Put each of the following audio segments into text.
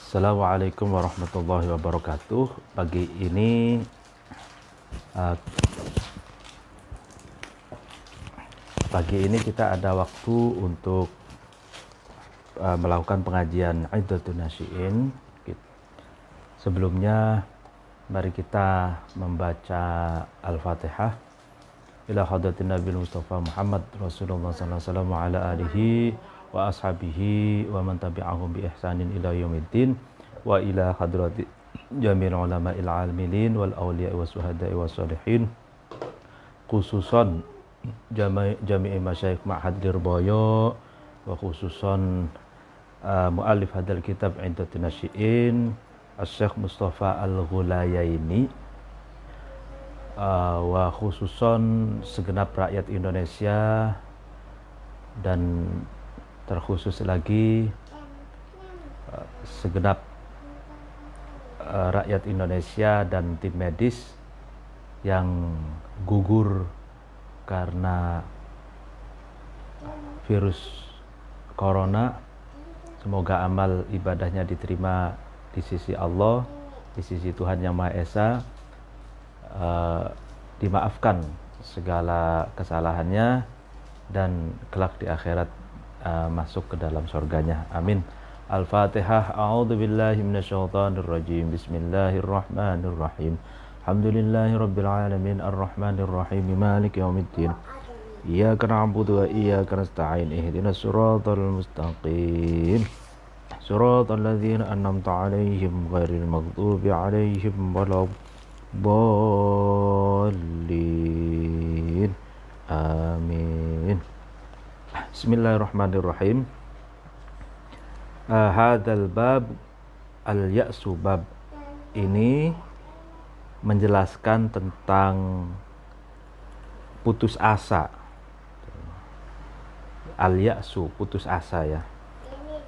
Assalamualaikum warahmatullahi wabarakatuh. Uh, Pagi ini kita ada waktu untuk melakukan pengajian Iddatun Nasyi'in. Sebelumnya mari kita membaca Al-Fatihah ila hadratin Nabi Mustafa Muhammad Rasulullah sallallahu alaihi wasallam wa ala alihi wa ashabihi wa man tabi'ahum bi ihsanin ila yaumiddin wa ila hadrati jami'il ulama'il amilin wal awliya wa suhada'i wa salihin, khususan jami'i masyayikh Ma'had Lirboyo wa khususan mu'allif hadal kitab Iddatun Nasyi'in Syekh Mustafa Al-Ghulayaini, wa khususan segenap rakyat Indonesia, dan terkhusus lagi segenap rakyat Indonesia dan tim medis yang gugur karena virus corona. Semoga amal ibadahnya diterima di sisi Allah, di sisi Tuhan Yang Maha Esa, dimaafkan segala kesalahannya, dan kelak di akhirat masuk ke dalam surganya. Amin. Al-Fatihah. A'udzubillahi minasyaitonirrajim. Bismillahirrahmanirrahim. Alhamdulillahirabbil alamin arrahmanirrahim maliki yaumiddin. Iyyaka na'budu wa iyyaka nasta'in. Ihdinas siratal mustaqim. Siratal ladzina an'amta 'alaihim ghairil maghdubi 'alaihim waladdallin. Amin. Bismillahirrahmanirrahim. Hadzal bab al-ya'su, bab ini menjelaskan tentang putus asa. Al-ya'su, putus asa ya.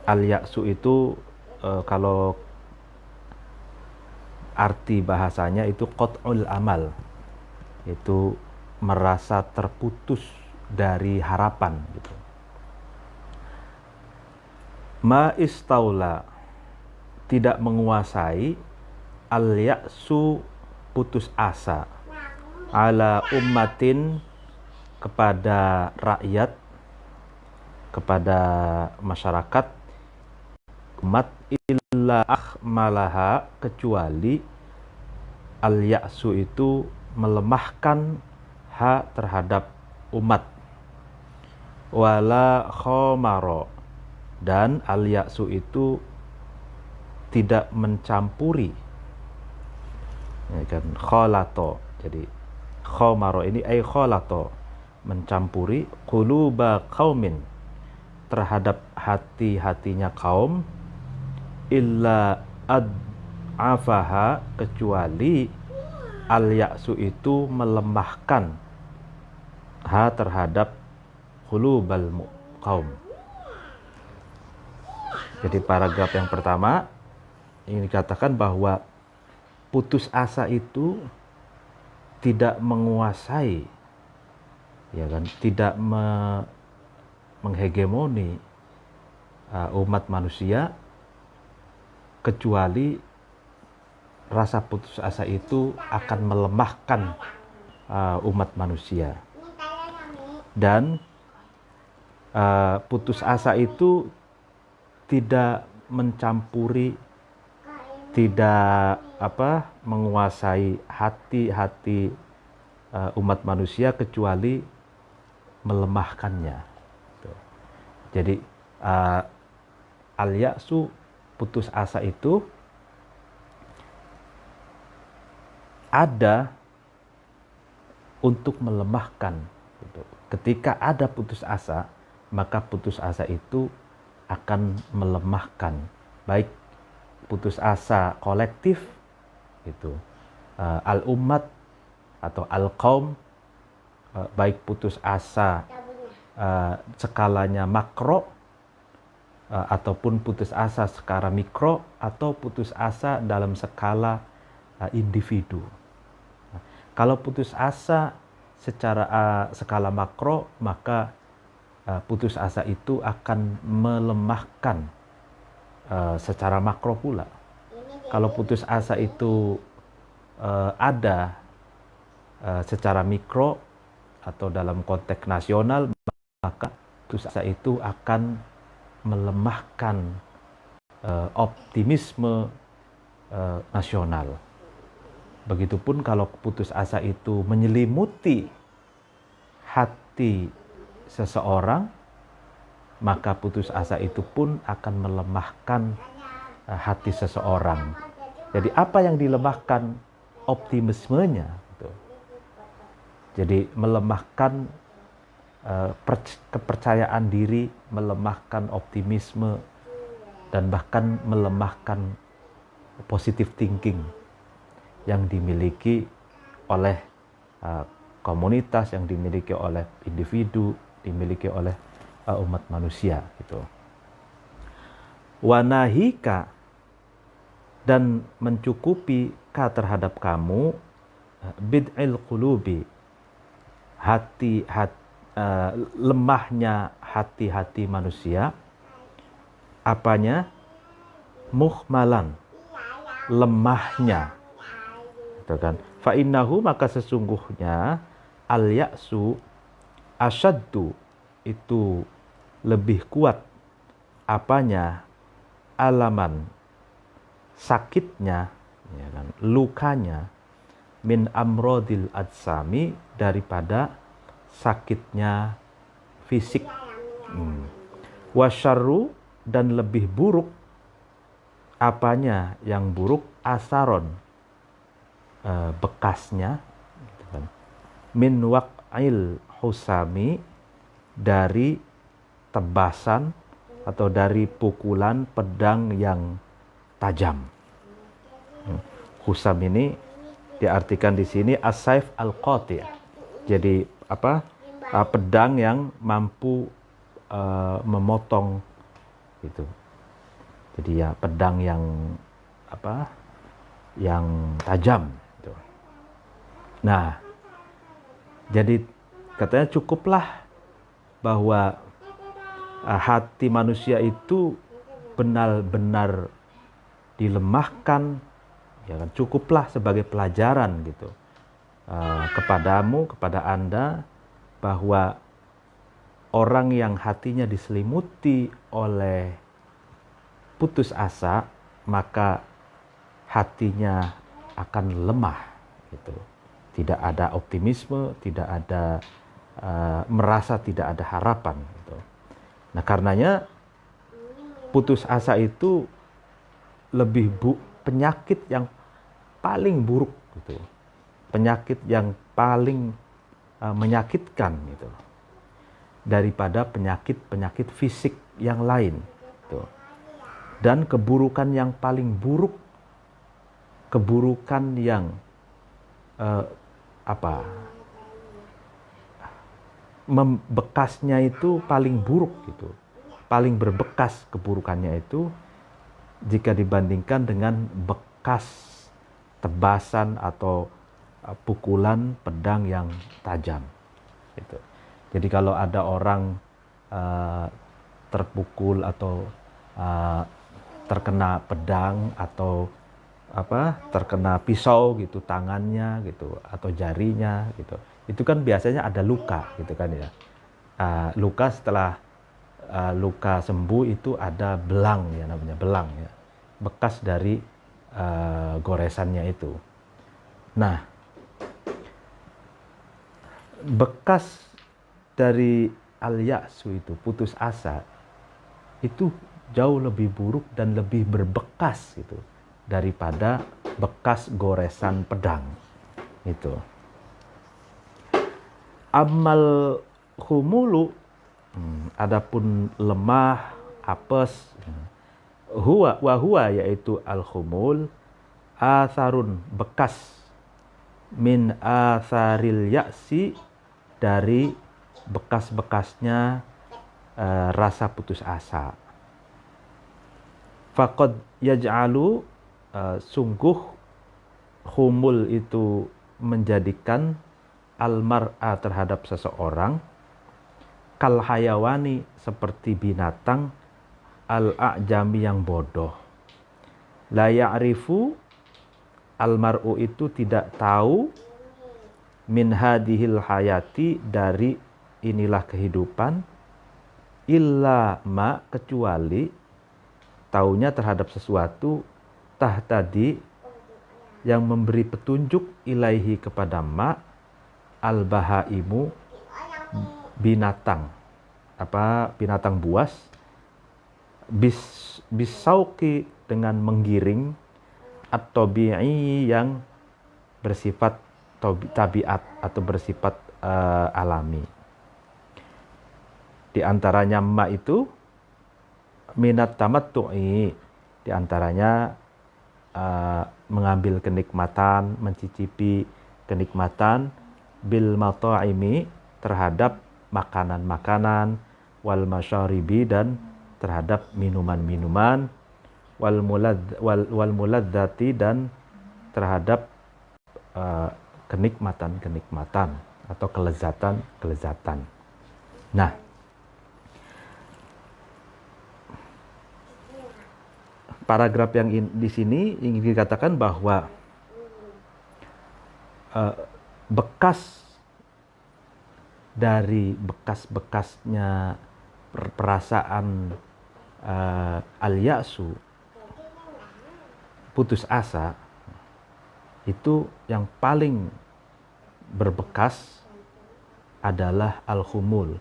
Al-ya'su itu kalau arti bahasanya itu qat'ul amal, itu merasa terputus dari harapan gitu. Ma istaula, tidak menguasai, al-ya'su, putus asa, ala ummatin, kepada rakyat, kepada masyarakat, umat, illa akhmalaha, kecuali al-ya'su itu melemahkan ha terhadap umat, wala khomaro, dan al-ya'su itu tidak mencampuri, ya kan, kholato. Jadi khomaro ini ay kholato, mencampuri, quluba qaumin, terhadap hati-hatinya kaum, illa ad'afaha, kecuali al-ya'su itu melemahkan ha terhadap qulubal kaum. Jadi paragraf yang pertama ini dikatakan bahwa putus asa itu tidak menguasai, ya kan, tidak menghegemoni umat manusia, kecuali rasa putus asa itu akan melemahkan umat manusia. Dan putus asa itu tidak mencampuri, tidak menguasai hati-hati umat manusia, kecuali melemahkannya. Jadi al-ya'su, putus asa itu ada untuk melemahkan. Ketika ada putus asa, maka putus asa itu akan melemahkan, baik putus asa kolektif itu al-ummat atau al-qaum, baik putus asa skalanya makro, ataupun putus asa skala mikro, atau putus asa dalam skala individu. Kalau putus asa secara skala makro, maka putus asa itu akan melemahkan secara makro pula. Kalau putus asa itu ada secara mikro atau dalam konteks nasional, maka putus asa itu akan melemahkan optimisme nasional. Begitupun kalau putus asa itu menyelimuti hati seseorang, maka putus asa itu pun akan melemahkan hati seseorang. Jadi apa yang dilemahkan? Optimismenya. Gitu. Jadi melemahkan kepercayaan diri, melemahkan optimisme, dan bahkan melemahkan positive thinking yang dimiliki oleh komunitas, yang dimiliki oleh individu, dimiliki oleh umat manusia gitu. Wanahika, dan mencukupi ka terhadap kamu bid'il qulubi, lemahnya hati-hati manusia. Apanya? Muhmalan, lemahnya, gitu kan. Fa innahu, maka sesungguhnya al ya'su asyaddu, itu lebih kuat apanya? Alaman, sakitnya, ya kan, lukanya, min amrodil adsami, daripada sakitnya fisik. Wasyarru, dan lebih buruk apanya? Yang buruk, asaron, bekasnya, gitu kan. Min waq'il husami, dari tebasan atau dari pukulan pedang yang tajam. Husam ini diartikan di sini as-saif al-qati'. Jadi pedang yang mampu memotong gitu. Jadi ya pedang yang yang tajam gitu. Nah, jadi katanya cukuplah bahwa hati manusia itu benar-benar dilemahkan, ya kan, cukuplah sebagai pelajaran gitu kepadamu, kepada Anda, bahwa orang yang hatinya diselimuti oleh putus asa, maka hatinya akan lemah gitu. Tidak ada optimisme, tidak ada merasa tidak ada harapan gitu. Nah, karenanya putus asa itu lebih penyakit yang paling buruk gitu. Penyakit yang paling menyakitkan gitu. Daripada penyakit-penyakit fisik yang lain gitu. Dan keburukan yang paling buruk, keburukan yang membekasnya itu paling buruk gitu, paling berbekas keburukannya itu jika dibandingkan dengan bekas tebasan atau pukulan pedang yang tajam gitu. Jadi kalau ada orang terpukul atau terkena pedang atau terkena pisau gitu tangannya gitu atau jarinya gitu, itu kan biasanya ada luka gitu kan ya. Luka setelah luka sembuh itu ada belang, ya namanya belang ya, bekas dari goresannya itu. Nah, bekas dari al-ya'su itu, putus asa, itu jauh lebih buruk dan lebih berbekas gitu daripada bekas goresan pedang itu. Amal humulu, adapun lemah, apes, huwa yaitu al-humul, atharun, bekas, min atharil ya'si, dari bekas-bekasnya rasa putus asa. Faqad yaj'alu, sungguh humul itu menjadikan al-mar'a, terhadap seseorang, kal hayawani, seperti binatang, al-a'jami yang bodoh. La ya'rifu, almar'u itu tidak tahu, min hadhil hayati, dari inilah kehidupan, illa ma, kecuali taunya terhadap sesuatu, tahtadi, yang memberi petunjuk, ilaihi, kepada ma, al-bahaimu, binatang, binatang buas, bisauki, dengan menggiring, at-tabi'i, yang bersifat tabiat atau bersifat alami. Di antaranya ma itu minat tamattu'i, di antaranya mengambil kenikmatan, mencicipi kenikmatan, bil mata'imi, terhadap makanan-makanan, wal masyaribi, dan terhadap minuman-minuman, wal muladzati, dan terhadap kenikmatan-kenikmatan atau kelezatan-kelezatan. Nah, paragraf yang di sini ingin dikatakan bahwa bekas dari bekas-bekasnya perasaan al-ya'su, putus asa, itu yang paling berbekas adalah al-khumul,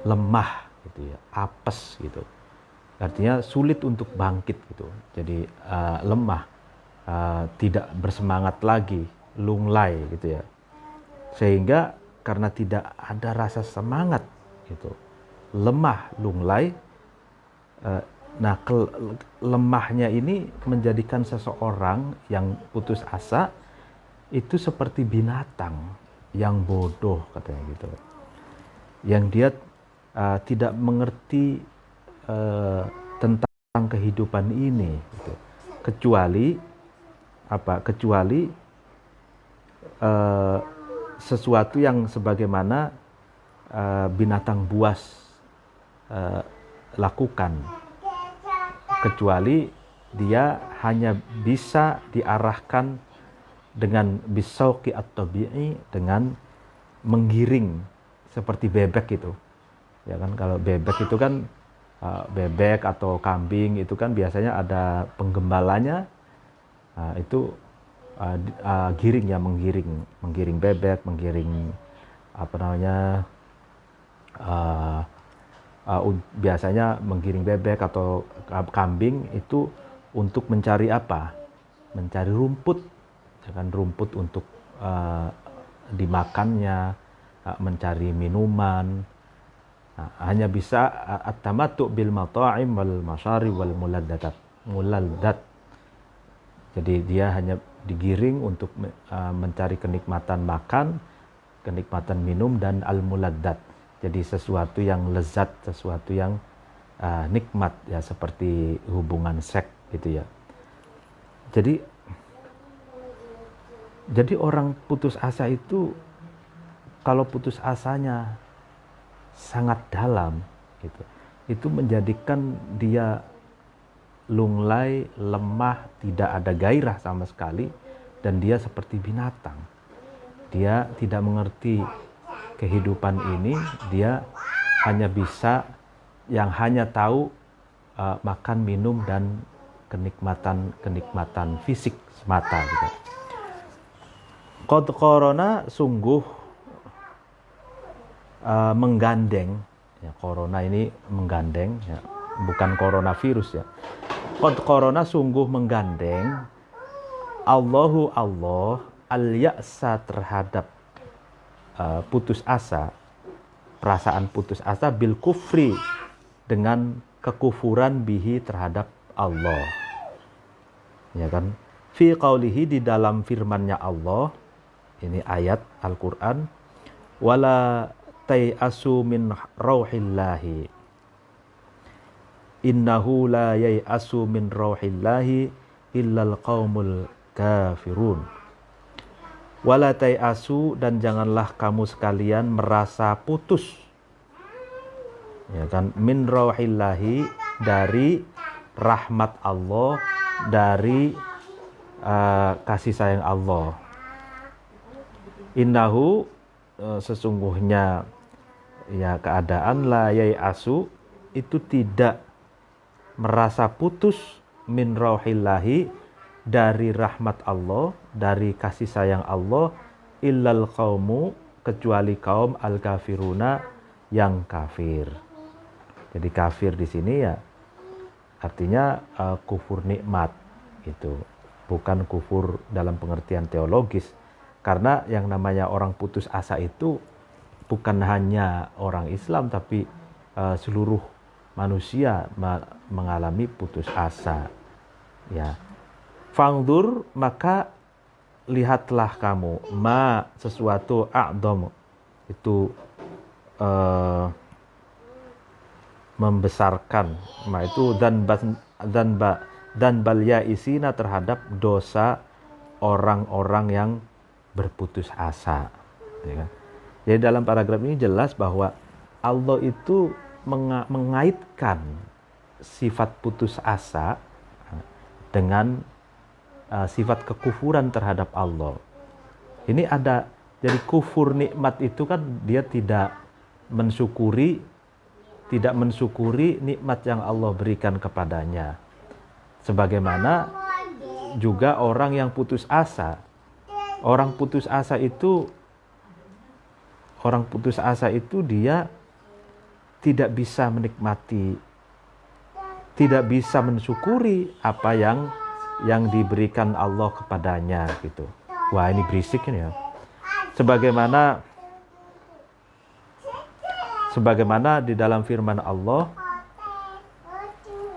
lemah gitu ya, apes gitu. Artinya sulit untuk bangkit gitu. Jadi lemah, tidak bersemangat lagi, lunglai gitu ya. Sehingga karena tidak ada rasa semangat gitu, lemah, lunglai. Nah, lemahnya ini menjadikan seseorang yang putus asa itu seperti binatang yang bodoh, katanya gitu. Yang dia tidak mengerti tentang kehidupan ini gitu. Kecuali sesuatu yang sebagaimana binatang buas lakukan, kecuali dia hanya bisa diarahkan dengan bisauqi at-tabi'i, dengan menggiring seperti bebek itu. Ya kan, kalau bebek itu kan bebek atau kambing itu kan biasanya ada penggembalanya, itu giring ya, menggiring bebek, menggiring biasanya menggiring bebek atau kambing itu untuk mencari apa? Mencari rumput, ya kan, rumput untuk dimakannya, mencari minuman. Nah, hanya bisa at-tamattu bil mata'im wal masyari wal muladdat. Jadi dia hanya digiring untuk mencari kenikmatan makan, kenikmatan minum, dan al-muladdat. Jadi sesuatu yang lezat, sesuatu yang nikmat ya, seperti hubungan seks gitu ya. Jadi orang putus asa itu, kalau putus asanya sangat dalam gitu, itu menjadikan dia lunglai, lemah, tidak ada gairah sama sekali, dan dia seperti binatang. Dia tidak mengerti kehidupan ini, dia hanya bisa, yang hanya tahu makan, minum, dan kenikmatan fisik semata gitu. Qad qarana, sungguh menggandeng ya, corona ini menggandeng ya, bukan coronavirus ya. Qad qarana, sungguh menggandeng, Allahu Allah, al-ya'sa, terhadap putus asa, perasaan putus asa, bil kufri, dengan kekufuran, bihi, terhadap Allah. Ya kan? Fi qaulihi, di dalam firman-Nya Allah, ini ayat Al-Qur'an, wala tai'asu min rauhillahi, innahu la yai'asu min rauhillahi illal qaumul kafirun. Wala tai'asu, dan janganlah kamu sekalian merasa putus, ya kan, min rauhillahi, dari rahmat Allah, dari kasih sayang Allah. Innahu, sesungguhnya ya keadaan la yai'asu itu tidak merasa putus min rauhillahi dari rahmat Allah, dari kasih sayang Allah, illal qaumu, kecuali kaum al-kafiruna, yang kafir. Jadi kafir di sini ya artinya kufur nikmat gitu. Bukan kufur dalam pengertian teologis. Karena yang namanya orang putus asa itu bukan hanya orang Islam, tapi seluruh manusia mengalami putus asa. Ya. Fangdur, maka lihatlah kamu, ma, sesuatu, a'dham, itu membesarkan, ma itu dan bal ya'isina, terhadap dosa orang-orang yang berputus asa. Ya kan? Jadi dalam paragraf ini jelas bahwa Allah itu mengaitkan sifat putus asa dengan sifat kekufuran terhadap Allah. Ini ada, jadi kufur nikmat itu kan dia tidak mensyukuri nikmat yang Allah berikan kepadanya. Sebagaimana juga orang yang putus asa. Orang putus asa itu dia tidak bisa menikmati, tidak bisa mensyukuri apa yang diberikan Allah kepadanya gitu. Wah, ini berisik ini ya. Sebagaimana di dalam firman Allah,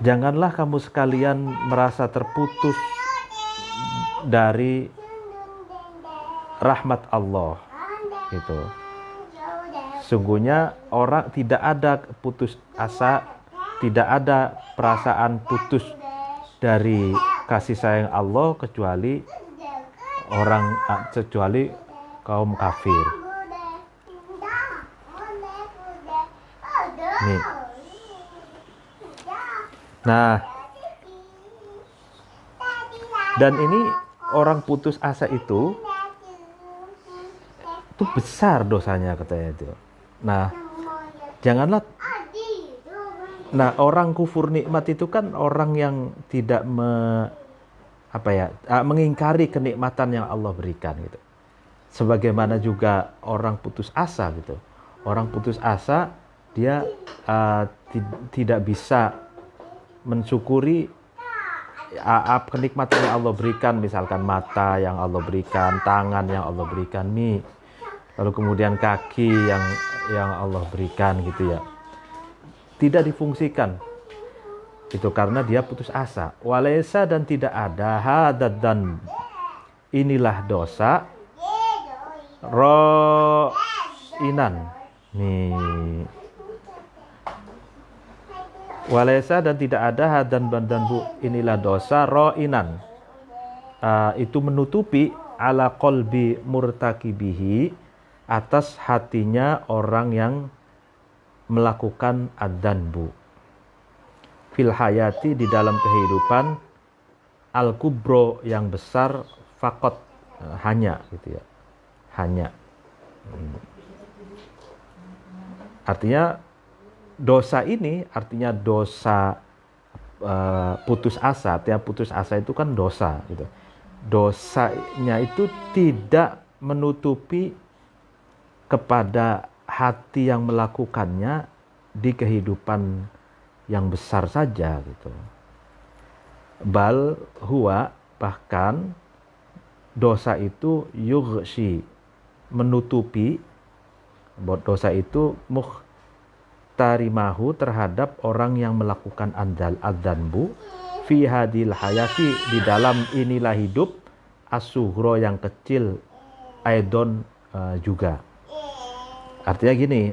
janganlah kamu sekalian merasa terputus dari rahmat Allah gitu. Sungguhnya orang tidak ada putus asa, tidak ada perasaan putus dari kasih sayang Allah kecuali kaum kafir. Nih. Nah, dan ini orang putus asa itu besar dosanya katanya itu. Nah, janganlah. Nah, orang kufur nikmat itu kan orang yang tidak mengingkari kenikmatan yang Allah berikan gitu. Sebagaimana juga orang putus asa gitu. Orang putus asa dia tidak bisa mensyukuri kenikmatan yang Allah berikan, misalkan mata yang Allah berikan, tangan yang Allah berikan, lalu kemudian kaki yang Allah berikan gitu ya. Tidak difungsikan itu karena dia putus asa. Walaysa, dan tidak ada, hadad, dan inilah dosa, ro'inan. Nih, walaysa, dan tidak ada, hadan dan bu, inilah dosa, ro'inan, itu menutupi, ala qalbi murtakibihi, atas hatinya orang yang melakukan ad-danbu, fil hayati, di dalam kehidupan, al kubro, yang besar, fakot, hanya gitu ya, hanya. Artinya dosa ini, artinya dosa putus asa. Artinya putus asa itu kan dosa gitu. Dosanya itu tidak menutupi kepada hati yang melakukannya di kehidupan yang besar saja gitu. Bal huwa, bahkan dosa itu yughshi, menutupi, dosa itu muhtarimahu, terhadap orang yang melakukan adzanbu, fi hadil hayati, di dalam inilah hidup, as-sughra, yang kecil, aidon, juga. Artinya gini,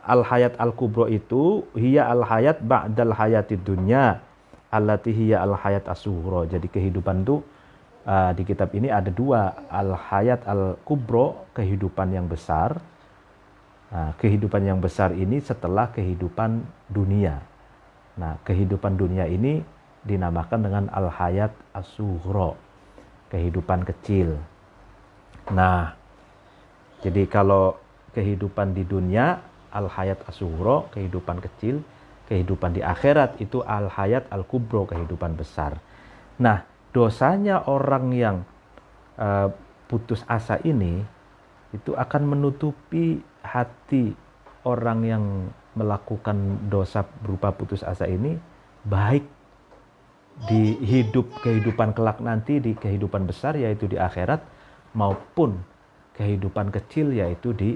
al-hayat al-kubro itu hiya al-hayat ba'dal hayatid dunya allati hiya al-hayat as-sughra. Jadi kehidupan itu di kitab ini ada dua, al-hayat al-kubro, kehidupan yang besar. Kehidupan yang besar ini setelah kehidupan dunia. Nah, kehidupan dunia ini dinamakan dengan al-hayat as-sughra, kehidupan kecil. Nah, jadi kalau kehidupan di dunia al-hayat as-sughra, kehidupan kecil, kehidupan di akhirat itu al-hayat al-kubra, kehidupan besar. Nah, dosanya orang yang putus asa ini itu akan menutupi hati orang yang melakukan dosa berupa putus asa ini, baik di kehidupan kelak nanti, di kehidupan besar yaitu di akhirat, maupun kehidupan kecil yaitu di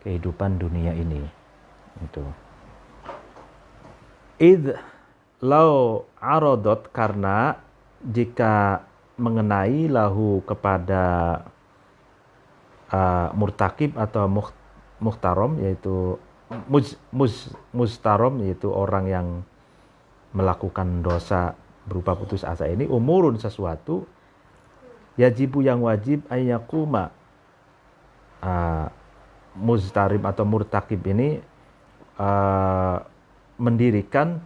kehidupan dunia ini. Itu. Id lau arodot, karena jika mengenai lahu kepada murtakib atau muhtarom, yaitu mustarom, yaitu orang yang melakukan dosa berupa putus asa ini, umurun sesuatu, yajibu yang wajib ayyakuma, mustarim atau murtakib ini mendirikan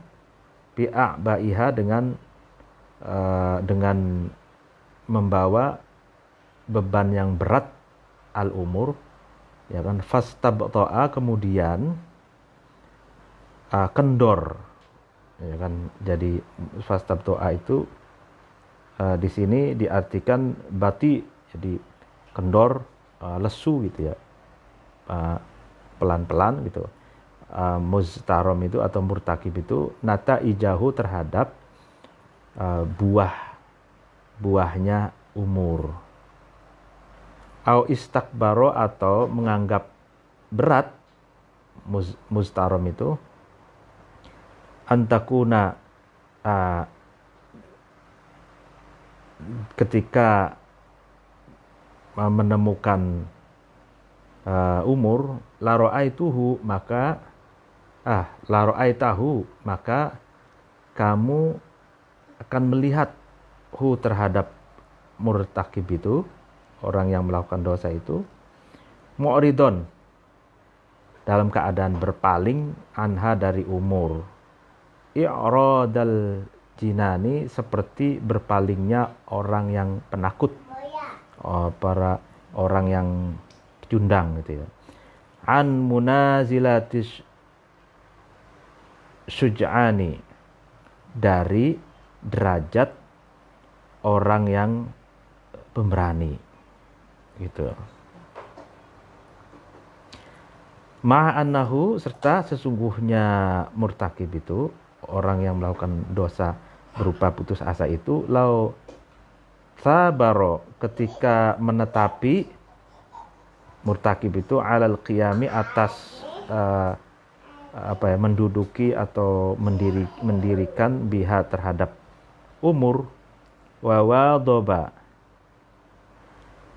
bi'a'baiha dengan membawa beban yang berat al-umur, ya kan, fastabta'a, kemudian kendor, ya kan. Jadi fastabta'a itu di sini diartikan bati, jadi kendor, lesu gitu ya, pelan-pelan gitu. Mustarom itu atau murtakib itu nata ijahu, terhadap buahnya umur. Au istakbaro, atau menganggap berat, mustarom itu antakuna, ketika menemukan umur, laro'aituhu, maka laro'aitahu, maka kamu akan melihat hu, terhadap murtakib itu, orang yang melakukan dosa itu, mu'ridon, dalam keadaan berpaling, anha, dari umur, i'radal jinani, seperti berpalingnya orang yang penakut, para orang yang cundang gitu ya, an munazilatis syuj'ani, dari derajat orang yang pemberani gitu. Ma'annahu, serta sesungguhnya murtakib itu, orang yang melakukan dosa berupa putus asa itu, lau sabaro, ketika menetapi murtakib itu, alal qiyami, atas menduduki atau mendirikan biha, terhadap umur, wa wadoba,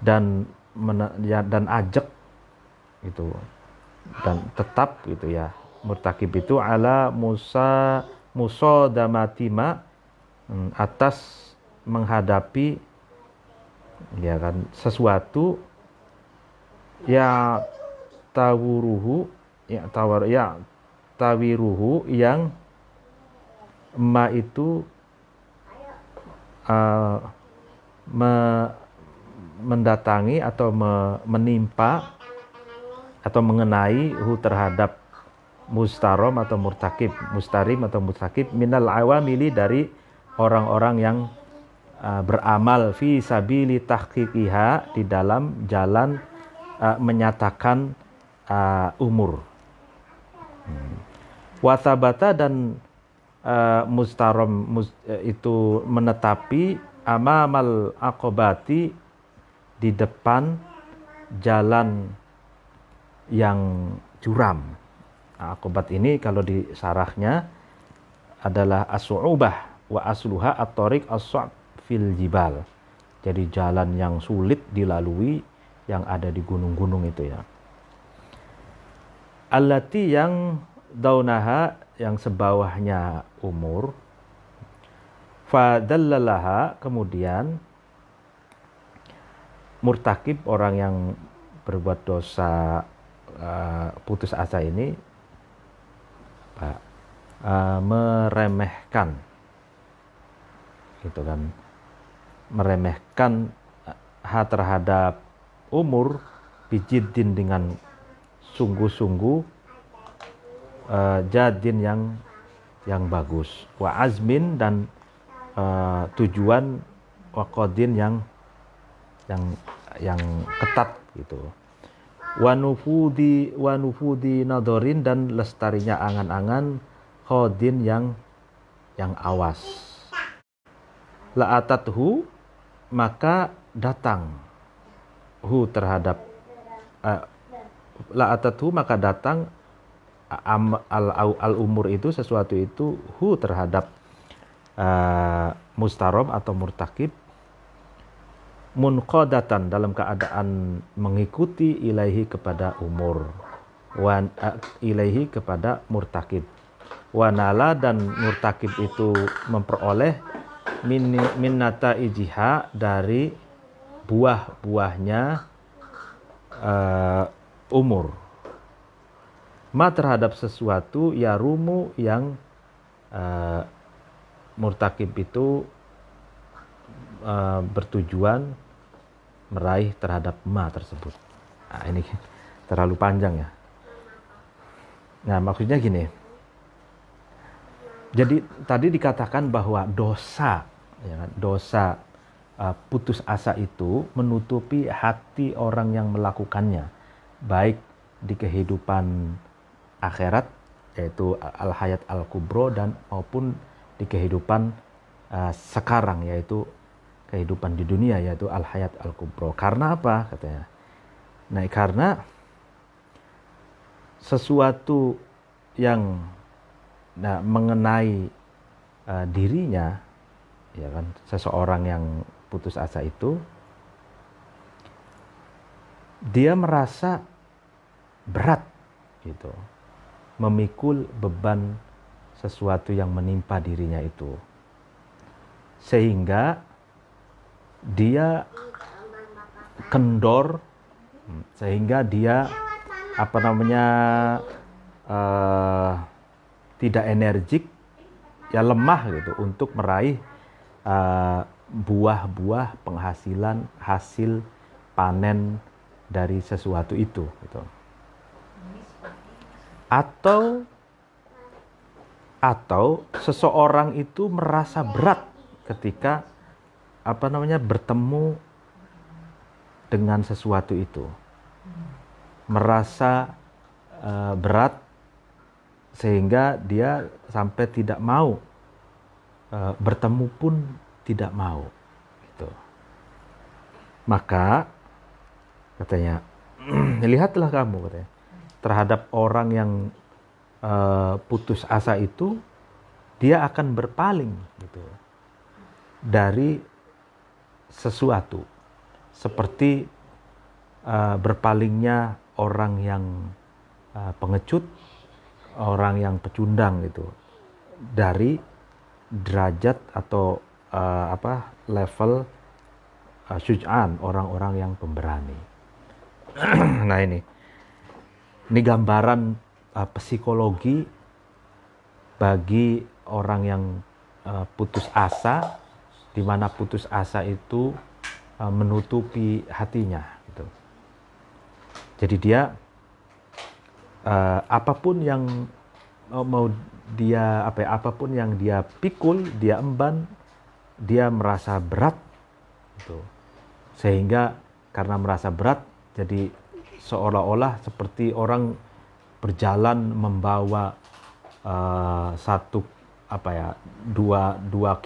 dan ajak gitu, dan tetap gitu ya, murtakib itu ala musodamatima, atas menghadapi, ya kan, sesuatu ya tawiruhu, yang ma itu mendatangi atau menimpa atau mengenai hu, terhadap mustarom atau mustarim atau murtakib, minal awamili, dari orang-orang yang beramal fi sabili tahqiqiha, di dalam jalan menyatakan umur. Wasabata, dan mustarom itu menetapi amamal aqobati, di depan jalan yang curam. Aqobat ini kalau di sarahnya adalah as-su'ubah wa asluha at-tariq as-su'b fil jibal. Jadi jalan yang sulit dilalui yang ada di gunung-gunung itu ya. Allati, yang daunaha, yang sebawahnya umur, fadallalaha, kemudian murtakib, orang yang berbuat dosa putus asa ini, meremehkan, gitu kan, meremehkan terhadap umur, bijiddin dengan sungguh-sungguh, jadin yang bagus, wa azmin dan tujuan, wa qadin yang ketat gitu, wa nufudi nadorin dan lestarinya angan-angan, qadin yang awas. La'atathu maka datang terhadap la'atathu maka datang al umur itu, sesuatu itu, terhadap mustarom atau murtakib, munqadatan dalam keadaan mengikuti ilaihi kepada umur, ilaihi kepada murtakib, wanala dan murtakib itu memperoleh minnata ijiha dari buah-buahnya umur, ma terhadap sesuatu ya rumu yang murtakib itu bertujuan meraih terhadap ma tersebut. Nah, ini terlalu panjang ya. Nah, maksudnya gini. Jadi tadi dikatakan bahwa dosa, ya kan, dosa putus asa itu menutupi hati orang yang melakukannya, baik di kehidupan akhirat yaitu al-hayat al-kubro, dan maupun di kehidupan sekarang yaitu kehidupan di dunia yaitu al-hayat al-kubro. Karena apa katanya? Nah, karena sesuatu yang mengenai dirinya, ya kan, seseorang yang putus asa itu dia merasa berat gitu, memikul beban sesuatu yang menimpa dirinya itu, sehingga dia kendor, sehingga dia tidak energik, ya lemah gitu untuk meraih buah-buah penghasilan, hasil panen dari sesuatu itu gitu. Atau seseorang itu merasa berat ketika bertemu dengan sesuatu itu, merasa berat sehingga dia sampai tidak mau bertemu pun tidak mau gitu. Maka katanya lihatlah kamu katanya terhadap orang yang putus asa itu, dia akan berpaling gitu dari sesuatu, seperti berpalingnya orang yang pengecut, orang yang pecundang gitu, dari derajat atau level syuj'an, orang-orang yang pemberani. Nah, ini gambaran psikologi bagi orang yang putus asa, di mana putus asa itu menutupi hatinya gitu. Jadi dia apapun yang dia pikul, dia emban, dia merasa berat gitu. Sehingga karena merasa berat, jadi seolah-olah seperti orang berjalan membawa dua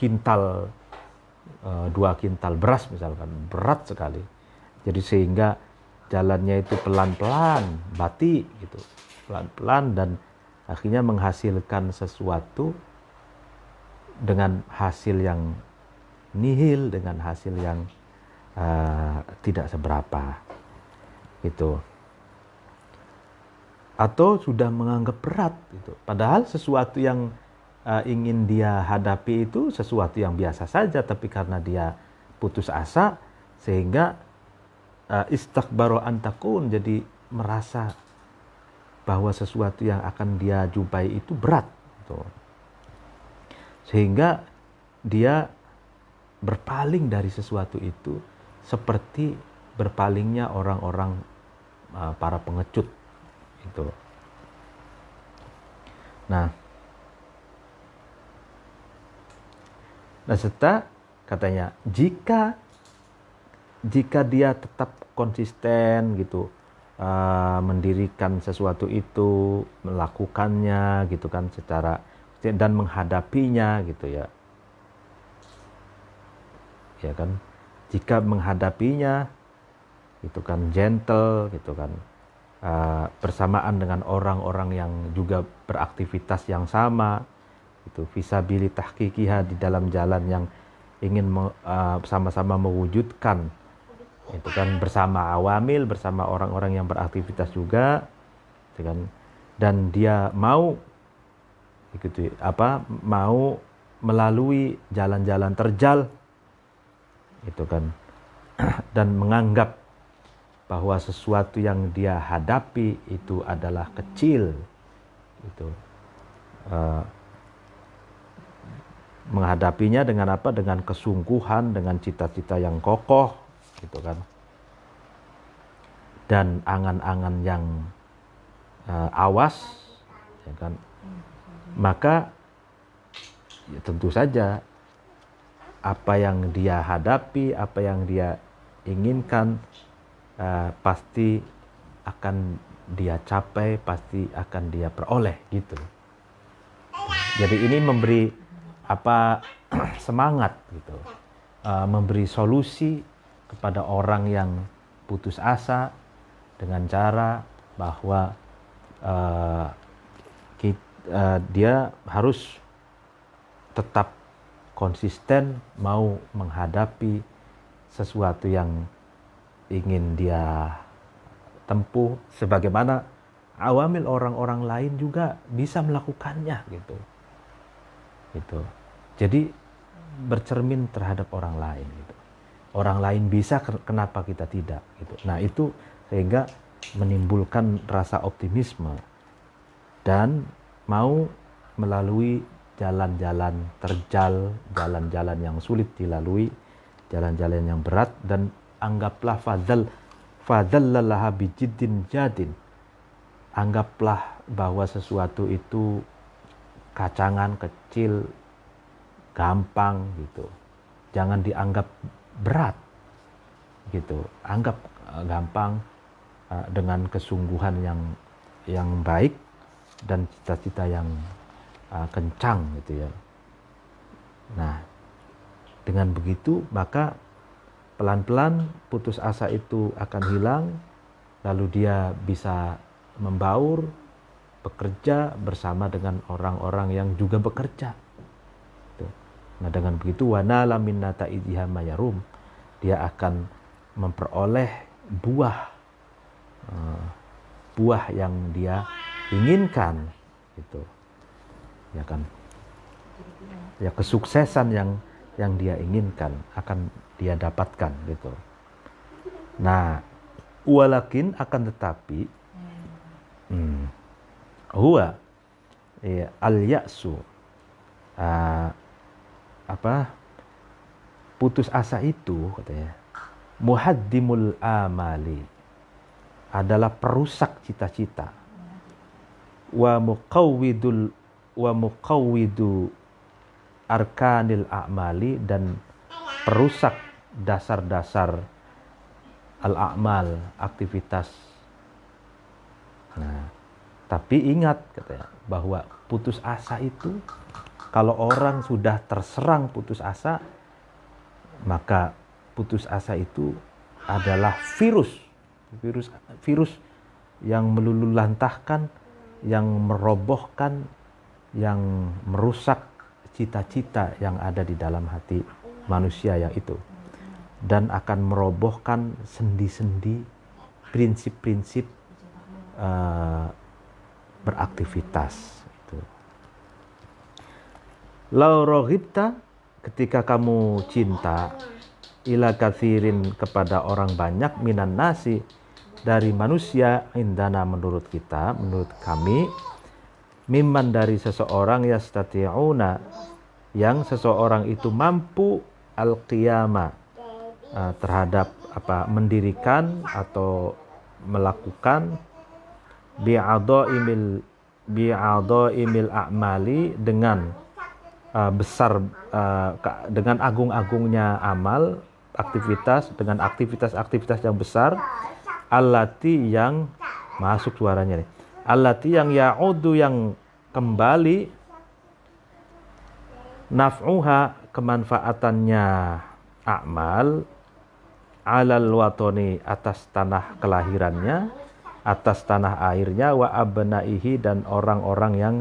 kintal beras misalkan, berat sekali. Jadi sehingga jalannya itu pelan-pelan, bati gitu, pelan-pelan, dan akhirnya menghasilkan sesuatu dengan hasil yang nihil, dengan hasil yang tidak seberapa gitu. Atau sudah menganggap berat gitu. Padahal sesuatu yang ingin dia hadapi itu sesuatu yang biasa saja, tapi karena dia putus asa sehingga istakbaro antakun, jadi merasa bahwa sesuatu yang akan dia jumpai itu berat gitu. sehingga dia berpaling dari sesuatu itu seperti berpalingnya orang-orang para pengecut itu. Nah serta katanya jika dia tetap konsisten gitu, mendirikan sesuatu itu, melakukannya gitu kan secara dan menghadapinya gitu ya kan, jika menghadapinya gitu kan gentle gitu kan, bersamaan dengan orang-orang yang juga beraktivitas yang sama itu, visabilitas tahqiqiha, di dalam jalan yang ingin sama-sama mewujudkan itu kan, bersama awamil, bersama orang-orang yang beraktivitas juga gitu kan, dan dia mau gitu mau melalui jalan-jalan terjal itu kan, dan menganggap bahwa sesuatu yang dia hadapi itu adalah kecil itu, menghadapinya dengan apa? Dengan kesungguhan, dengan cita-cita yang kokoh gitu kan, dan angan-angan yang awas ya kan, maka ya tentu saja apa yang dia hadapi, apa yang dia inginkan pasti akan dia capai, pasti akan dia peroleh gitu. Jadi ini memberi semangat gitu, memberi solusi kepada orang yang putus asa dengan cara bahwa dia harus tetap konsisten mau menghadapi sesuatu yang ingin dia tempuh, sebagaimana awamil orang-orang lain juga bisa melakukannya gitu. Jadi bercermin terhadap orang lain gitu. Orang lain bisa, kenapa kita tidak gitu. Nah itu sehingga menimbulkan rasa optimisme dan mau melalui jalan-jalan terjal, jalan-jalan yang sulit dilalui, jalan-jalan yang berat, dan anggaplah fadhallallaha bijiddin jadin. Anggaplah bahwa sesuatu itu kacangan kecil, gampang gitu. Jangan dianggap berat gitu. Anggap gampang dengan kesungguhan yang baik dan cita-cita yang kencang gitu ya. Nah, dengan begitu maka pelan-pelan putus asa itu akan hilang, lalu dia bisa membaur, bekerja bersama dengan orang-orang yang juga bekerja. Nah dengan begitu wanala min nataidiha mayarum, dia akan memperoleh buah yang dia inginkan gitu. Ya kan? Ya kesuksesan yang dia inginkan akan dia dapatkan gitu. Nah, walakin akan tetapi huwa al-ya'su, putus asa itu katanya muhaddimul amali, adalah perusak cita-cita, wa muqawwidu arkanil a'mali, dan perusak dasar-dasar al-a'mal, aktivitas. Nah, tapi ingat katanya bahwa putus asa itu, kalau orang sudah terserang putus asa, maka putus asa itu adalah virus yang meluluhlantahkan, yang merobohkan, yang merusak cita-cita yang ada di dalam hati manusia yang itu, dan akan merobohkan sendi-sendi prinsip-prinsip beraktivitas itu. Lau roghibta, ketika kamu cinta, ila kathirin, kepada orang banyak, minan nasi, dari manusia, indana, menurut kita, menurut kami, mimman, dari seseorang, yastati'una, yang seseorang itu mampu al-qiyama terhadap mendirikan atau melakukan bi'adhaimil a'mali dengan besar dengan agung-agungnya amal, aktivitas, dengan aktivitas-aktivitas yang besar, allati yang masuk suaranya nih, allati yang ya'udu yang kembali, naf'uha kemanfaatannya amal, alal watoni atas tanah kelahirannya, atas tanah airnya, wa abnaihi dan orang-orang yang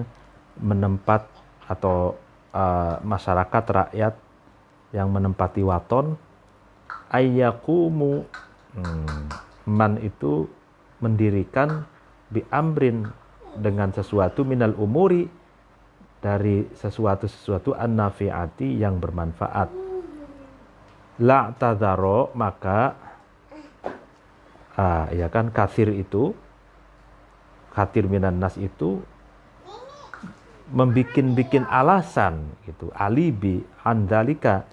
menempat atau masyarakat rakyat yang menempati waton, ayyaqumu man itu mendirikan bi amrin dengan sesuatu minal umuri dari sesuatu an-nafi'ati yang bermanfaat, la tadharo maka ya kan kathir minan nas itu membikin alasan gitu, alibi andalika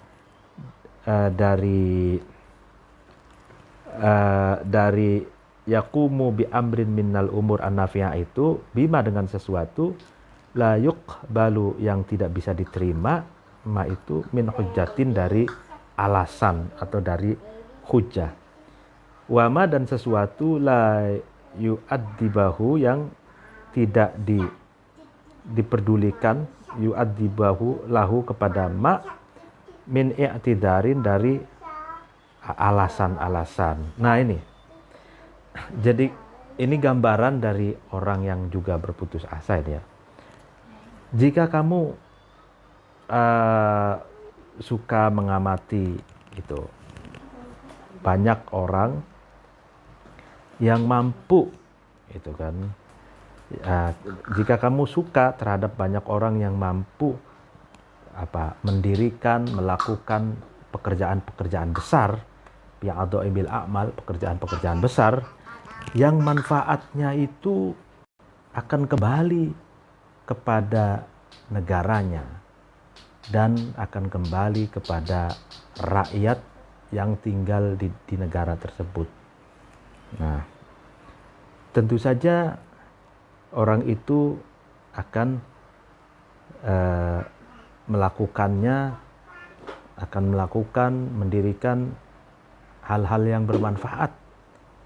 dari yakumu bi amrin minnal umur an-nafi'ah itu bima dengan sesuatu la yuqbalu yang tidak bisa diterima, ma itu min hujjatin dari alasan atau dari hujjah, wama dan sesuatu la yu'addibahu yang tidak diperdulikan, yu'addibahu lahu kepada ma min i'tidarin dari alasan-alasan. Nah ini jadi ini gambaran dari orang yang juga berputus asa ini ya. Jika kamu suka mengamati itu banyak orang yang mampu itu kan, jika kamu suka terhadap banyak orang yang mampu mendirikan, melakukan pekerjaan-pekerjaan besar, bi'adhaimil a'mal, pekerjaan-pekerjaan besar yang manfaatnya itu akan kembali kepada negaranya dan akan kembali kepada rakyat yang tinggal di negara tersebut. Nah, tentu saja orang itu akan mendirikan hal-hal yang bermanfaat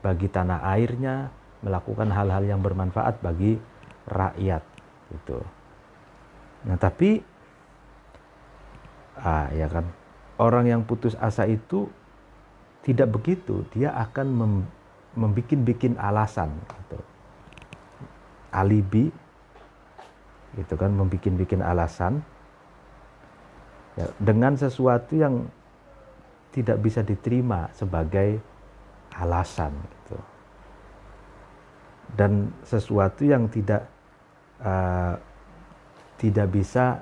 bagi tanah airnya, melakukan hal-hal yang bermanfaat bagi rakyat gitu. Nah, tapi ya kan, orang yang putus asa itu tidak begitu, dia akan membikin alasan gitu. Alibi gitu kan, membikin alasan ya, dengan sesuatu yang tidak bisa diterima sebagai alasan gitu. Dan sesuatu yang tidak bisa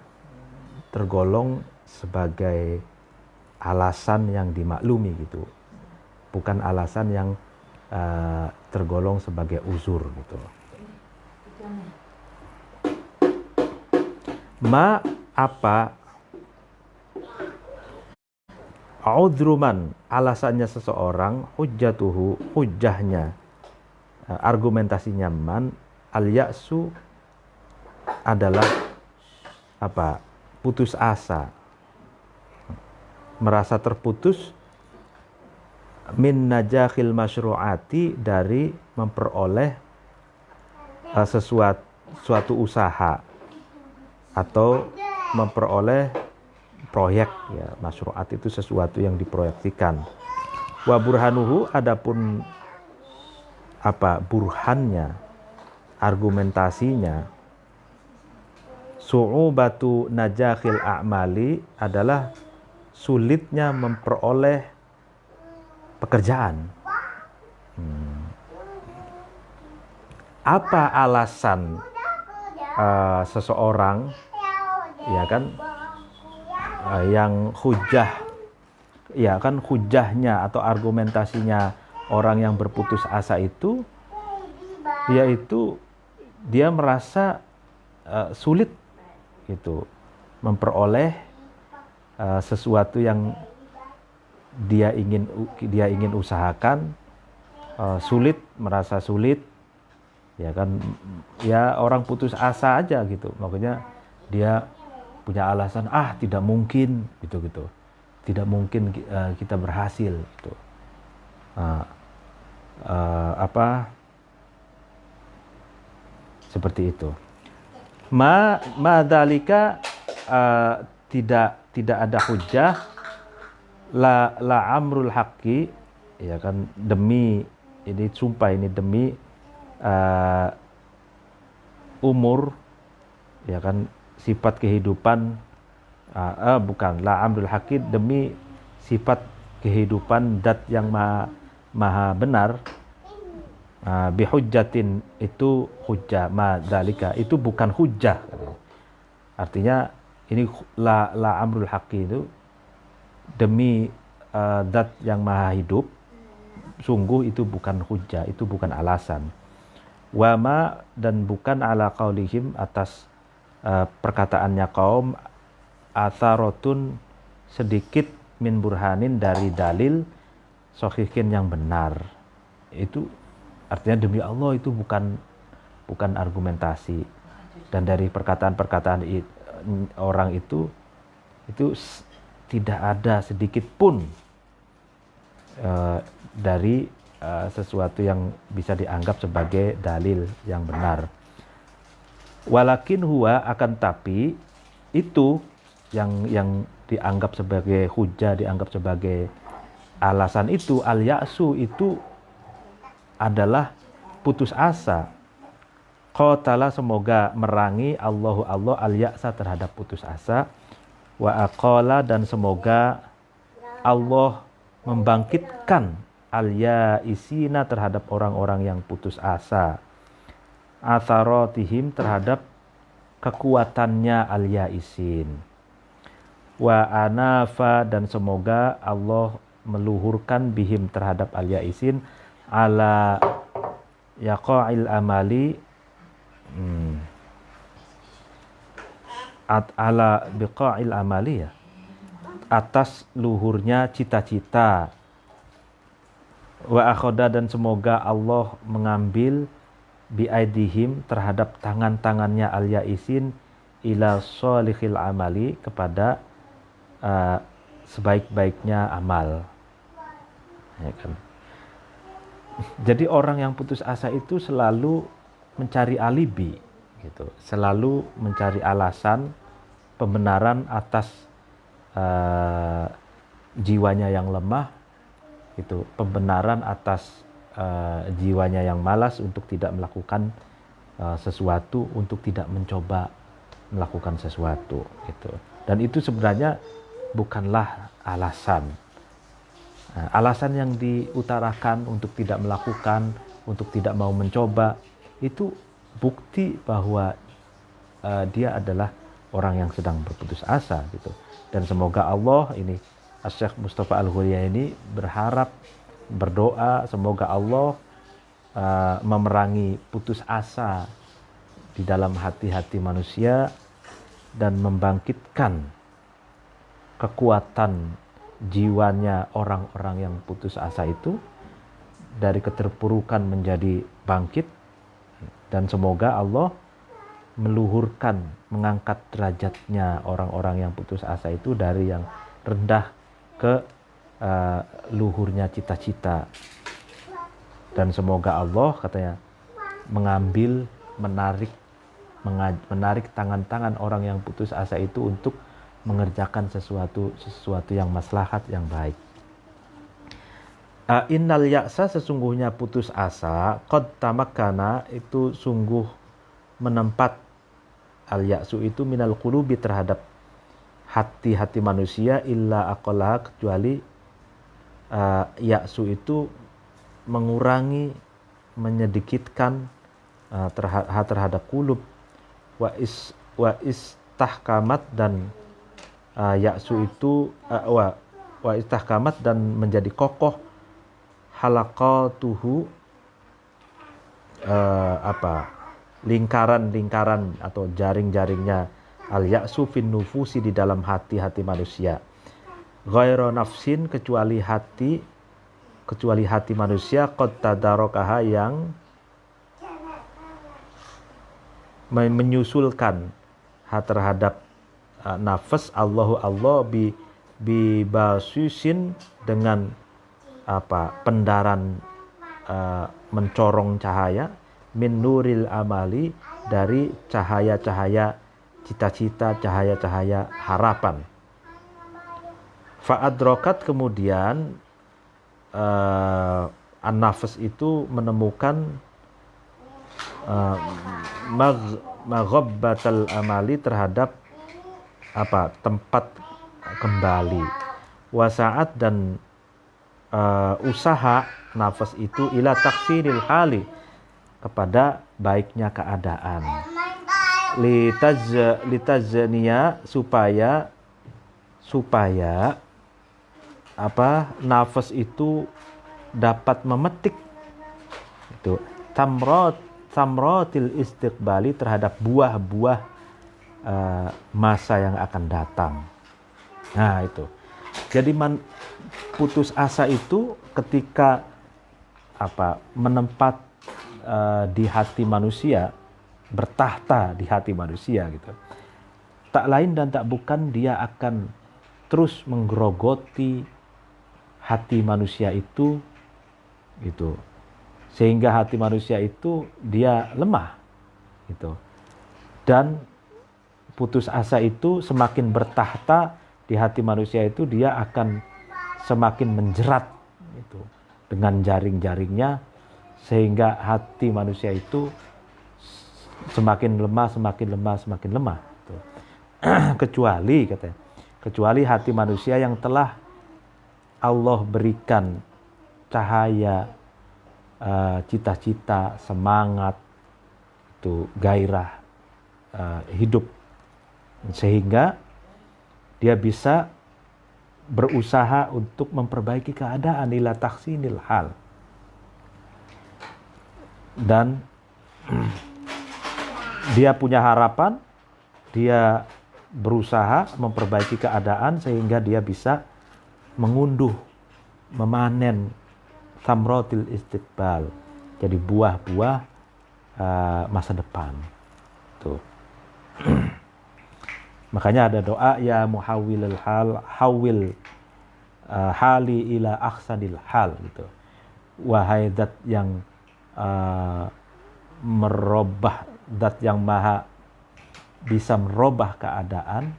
tergolong sebagai alasan yang dimaklumi gitu, bukan alasan yang tergolong sebagai uzur gitu. Ma apa udruman alasannya seseorang, hujjatuhu hujjahnya, argumentasinya man, al-ya'su adalah putus asa, merasa terputus, min najakhil masyru'ati dari memperoleh suatu usaha atau memperoleh proyek ya. Masyru'at itu sesuatu yang diproyeksikan. Wa burhanuhu adapun burhannya, argumentasinya, su'ubatu najakhil a'mali adalah sulitnya memperoleh pekerjaan. Apa alasan seseorang ya kan yang hujjah ya kan, hujjahnya atau argumentasinya orang yang berputus asa itu yaitu dia merasa sulit gitu memperoleh sesuatu yang dia ingin usahakan sulit, merasa sulit, ya kan, ya orang putus asa aja gitu. Makanya dia punya alasan, tidak mungkin gitu, tidak mungkin kita berhasil gitu. Seperti itu. Madzalika tidak ada hujah la amrul haqqi, ya kan, demi ini sumpah, ini demi umur, ya kan, sifat kehidupan, bukan la amrul haqqi, demi sifat kehidupan dat yang maha benar. Bihujjatin itu hujjah, madzalika itu bukan hujjah. Artinya ini la amrul haqqi itu demi dat yang maha hidup, sungguh itu bukan hujjah, itu bukan alasan. Wama, dan bukan ala qaulihim, atas perkataannya kaum, atharotun, sedikit, min burhanin, dari dalil, sohihin, yang benar. Itu artinya demi Allah itu bukan argumentasi. Dan dari perkataan-perkataan orang itu tidak ada sedikit pun dari sesuatu yang bisa dianggap sebagai dalil yang benar. Walakin huwa, akan tapi itu yang dianggap sebagai hujah, dianggap sebagai alasan itu, al-ya'su, itu adalah putus asa. Qatala, semoga merangi Allah al-ya'sa, terhadap putus asa. Wa aqala, dan semoga Allah membangkitkan al-ya'isina, terhadap orang-orang yang putus asa. Atharatihim, terhadap kekuatannya al-ya'isin. Wa anafa, dan semoga Allah meluhurkan bihim, terhadap al-ya'isin, ala yaqa'il amali, ala biqa'il amali, ya, atas luhurnya cita-cita. Wa akhoda, dan semoga Allah mengambil biaidihim, terhadap tangan-tangannya al-ya'isin, ila sholihil amali, kepada sebaik-baiknya amal, ya kan. Jadi orang yang putus asa itu selalu mencari alibi gitu, selalu mencari alasan, pembenaran atas jiwanya yang lemah, itu pembenaran atas jiwanya yang malas untuk tidak melakukan sesuatu, untuk tidak mencoba melakukan sesuatu gitu. Dan itu sebenarnya bukanlah alasan. Alasan yang diutarakan untuk tidak melakukan, untuk tidak mau mencoba, itu bukti bahwa dia adalah orang yang sedang berputus asa gitu. Dan semoga Allah, ini Syekh Mustafa Al-Ghuriyah ini berharap, berdoa, semoga Allah memerangi putus asa di dalam hati-hati manusia dan membangkitkan kekuatan jiwanya orang-orang yang putus asa itu dari keterpurukan menjadi bangkit. Dan semoga Allah meluhurkan, mengangkat derajatnya orang-orang yang putus asa itu dari yang rendah ke luhurnya cita-cita. Dan semoga Allah, katanya, mengambil, menarik tangan-tangan orang yang putus asa itu untuk mengerjakan sesuatu yang maslahat, yang baik. Innal ya'sa, sesungguhnya putus asa, qad tamakkana, itu sungguh menempat, al ya'su itu minal qulubi, terhadap hati-hati manusia, illa aqallaha, kecuali ya'su itu mengurangi, menyedikitkan terhadap qulub. Wa istahkamat, dan ya'su itu wa istahkamat, dan menjadi kokoh, halaqatuhu, lingkaran-lingkaran atau jaring-jaringnya al ya'su fin nufusi, di dalam hati-hati manusia. ghairu nafsin, kecuali hati manusia, qad tadarakaha, yang menyusulkan terhadap nafas, Allah bi basusin, dengan pendaran mencorong cahaya, min nuril amali, dari cahaya-cahaya cita-cita, cahaya-cahaya harapan. Fa'adrokat, kemudian an-nafas itu menemukan maghabbatal amali, terhadap tempat kembali, wasaat, dan usaha nafas itu, ila taksiril hali, kepada baiknya keadaan, litazniya, supaya nafas itu dapat memetik itu tamratil istiqbali, terhadap buah-buah masa yang akan datang. Nah itu. Jadi putus asa itu ketika menempat di hati manusia, bertahta di hati manusia gitu. Tak lain dan tak bukan, dia akan terus menggerogoti hati manusia itu gitu. Sehingga hati manusia itu dia lemah gitu. Dan putus asa itu semakin bertahta di hati manusia itu, dia akan semakin menjerat itu dengan jaring-jaringnya, sehingga hati manusia itu semakin lemah gitu. kecuali hati manusia yang telah Allah berikan cahaya, cita-cita, semangat, itu gairah hidup, sehingga dia bisa berusaha untuk memperbaiki keadaan, ila tahsinil hal, dan dia punya harapan, dia berusaha memperbaiki keadaan sehingga dia bisa mengunduh, memanen tamratil istiqbal, jadi buah-buah masa depan. Tuh. Makanya ada doa, ya muhawwilul hal, hawil hali ila ahsanil hal gitu. Wahai zat yang merubah, zat yang maha bisa merubah keadaan,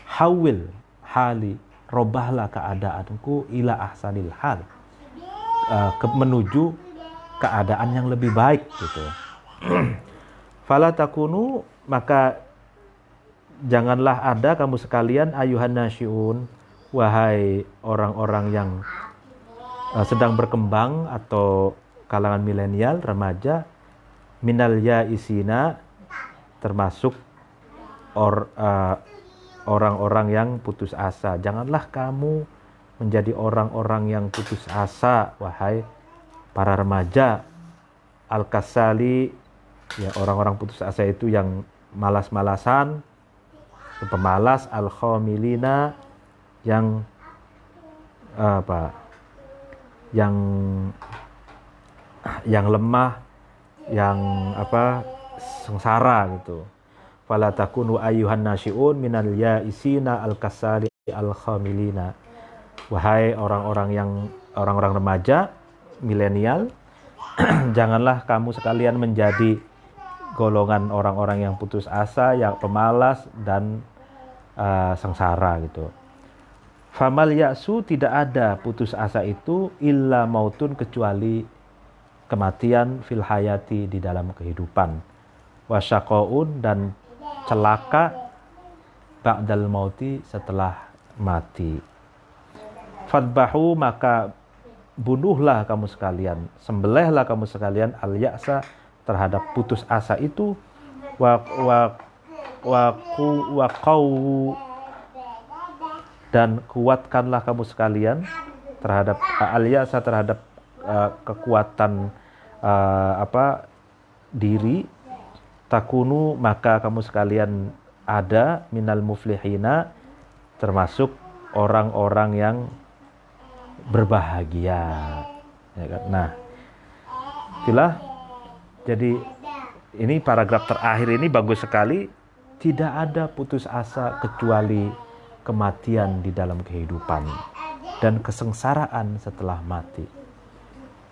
hawil hali, robahlah keadaanku ila ahsanil hal, menuju keadaan yang lebih baik gitu. Fala takunu, maka janganlah ada kamu sekalian, ayuhan nasyun, wahai orang-orang yang sedang berkembang atau kalangan milenial, remaja, minal yaisina, termasuk orang-orang yang putus asa. Janganlah kamu menjadi orang-orang yang putus asa, wahai para remaja. Al-kasali, ya, orang-orang putus asa itu yang malas-malasan, pemalas. Al-khomilina, yang yang lemah, yang sengsara gitu. Fala takunu ayyuhan nasyiun minal yaisina al-kasali al-khomilina. Wahai orang-orang remaja milenial, janganlah kamu sekalian menjadi golongan orang-orang yang putus asa, yang pemalas dan sengsara gitu. Famal ya'su, tidak ada putus asa itu, illa mautun, kecuali kematian, fil hayati, di dalam kehidupan, wasyaqaun, dan celaka, ba'dal mauti, setelah mati. Fadbahu, maka bunuhlah kamu sekalian, sembelihlah kamu sekalian, al ya'sa, terhadap putus asa itu, dan kuatkanlah kamu sekalian terhadap al-ya'sa, terhadap kekuatan diri. Takunu, maka kamu sekalian ada minal muflihina, termasuk orang-orang yang berbahagia, ya kan? Nah, itulah. Jadi ini paragraf terakhir ini bagus sekali. Tidak ada putus asa kecuali kematian di dalam kehidupan dan kesengsaraan setelah mati.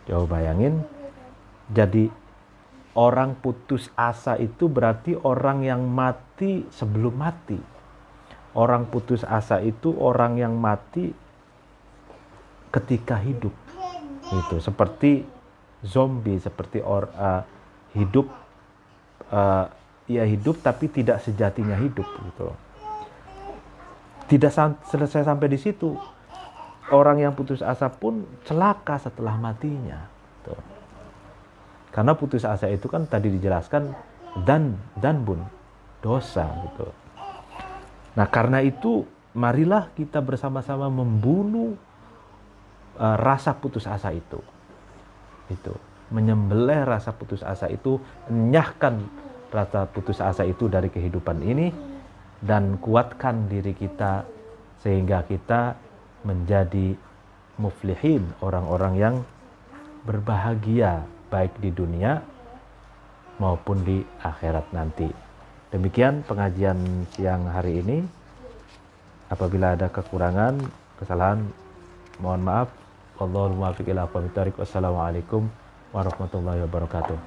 Coba bayangin, jadi orang putus asa itu berarti orang yang mati sebelum mati. Orang putus asa itu orang yang mati ketika hidup. Itu seperti zombie, seperti hidup, hidup tapi tidak sejatinya hidup gitu. Tidak selesai sampai di situ. Orang yang putus asa pun celaka setelah matinya. Gitu. Karena putus asa itu kan tadi dijelaskan danbun, dosa gitu. Nah, karena itu marilah kita bersama-sama membunuh rasa putus asa itu. Itu, menyembelih rasa putus asa itu, enyahkan rasa putus asa itu dari kehidupan ini dan kuatkan diri kita sehingga kita menjadi muflihin, orang-orang yang berbahagia baik di dunia maupun di akhirat nanti. Demikian pengajian siang hari ini. Apabila ada kekurangan, kesalahan, mohon maaf. Wallahul muwaffiq ila aqwamit thoriq. Wassalamualaikum warahmatullahi wabarakatuh.